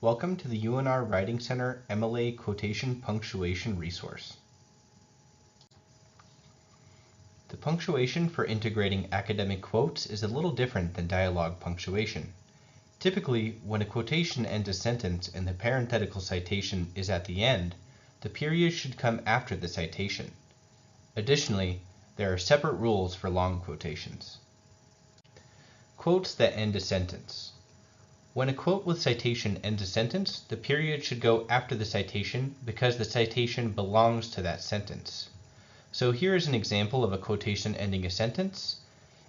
Welcome to the UNR Writing Center MLA Quotation Punctuation resource. The punctuation for integrating academic quotes is a little different than dialogue punctuation. Typically, when a quotation ends a sentence and the parenthetical citation is at the end, the period should come after the citation. Additionally, there are separate rules for long quotations. Quotes that end a sentence. When a quote with citation ends a sentence, the period should go after the citation because the citation belongs to that sentence. So here is an example of a quotation ending a sentence.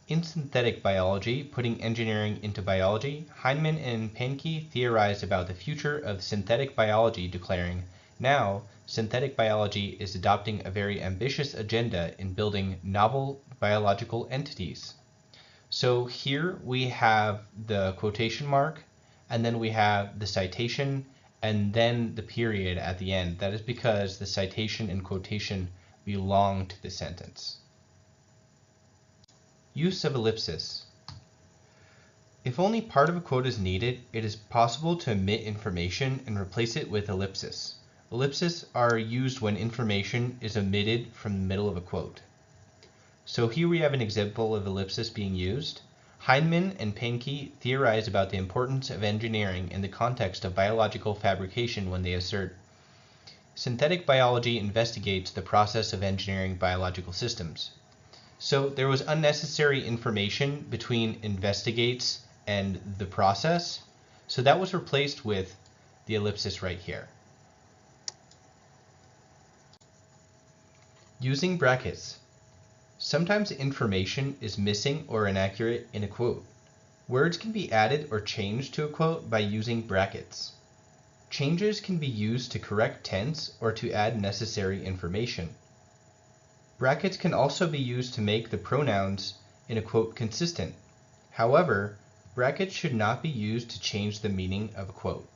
In synthetic biology, putting engineering into biology, Heinemann and Pankey theorized about the future of synthetic biology, declaring, "Now, synthetic biology is adopting a very ambitious agenda in building novel biological entities." So here we have the quotation mark, and then we have the citation, and then the period at the end. That is because the citation and quotation belong to the sentence. Use of ellipsis. If only part of a quote is needed, it is possible to omit information and replace it with ellipsis. Ellipses are used when information is omitted from the middle of a quote. So here we have an example of ellipsis being used. Heinemann and Pankey theorize about the importance of engineering in the context of biological fabrication when they assert, "Synthetic biology investigates the process of engineering biological systems." So there was unnecessary information between investigates and the process, so that was replaced with the ellipsis right here. Using brackets. Sometimes information is missing or inaccurate in a quote. Words can be added or changed to a quote by using brackets. Changes can be used to correct tense or to add necessary information. Brackets can also be used to make the pronouns in a quote consistent. However, brackets should not be used to change the meaning of a quote.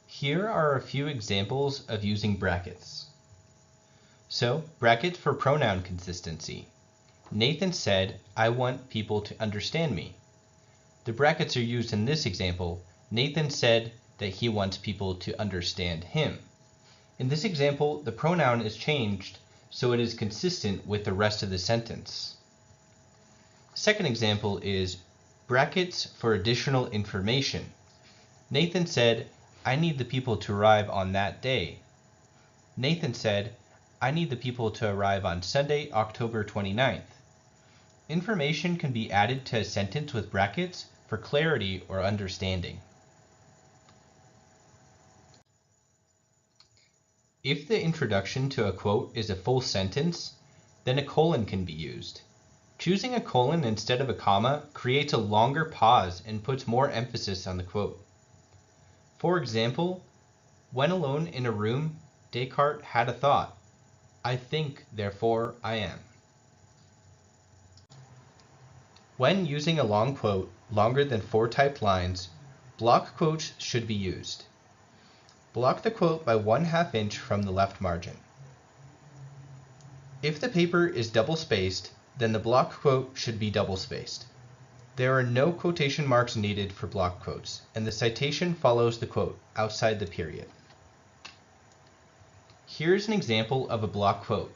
Here are a few examples of using brackets. So, brackets for pronoun consistency. Nathan said, "I want people to understand me." The brackets are used in this example. Nathan said that he wants people to understand him. In this example, the pronoun is changed so it is consistent with the rest of the sentence. Second example is brackets for additional information. Nathan said, "I need the people to arrive on that day." Nathan said, "I need the people to arrive on Sunday, October 29th. Information can be added to a sentence with brackets for clarity or understanding. If the introduction to a quote is a full sentence, then a colon can be used. Choosing a colon instead of a comma creates a longer pause and puts more emphasis on the quote. For example, when alone in a room, Descartes had a thought. "I think, therefore I am." When using a long quote, longer than 4 typed lines, block quotes should be used. Block the quote by 1/2 inch from the left margin. If the paper is double-spaced, then the block quote should be double-spaced. There are no quotation marks needed for block quotes, and the citation follows the quote outside the period. Here's an example of a block quote.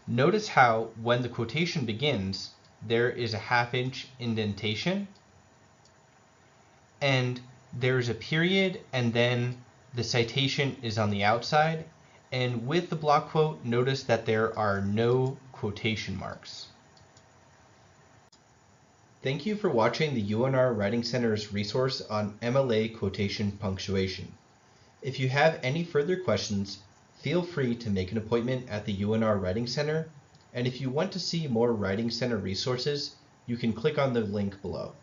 Notice how, when the quotation begins, there is a 1/2 inch indentation, and there is a period, and then the citation is on the outside, and with the block quote, notice that there are no quotation marks. Thank you for watching the UNR Writing Center's resource on MLA Quotation Punctuation. If you have any further questions, feel free to make an appointment at the UNR Writing Center, and if you want to see more Writing Center resources, you can click on the link below.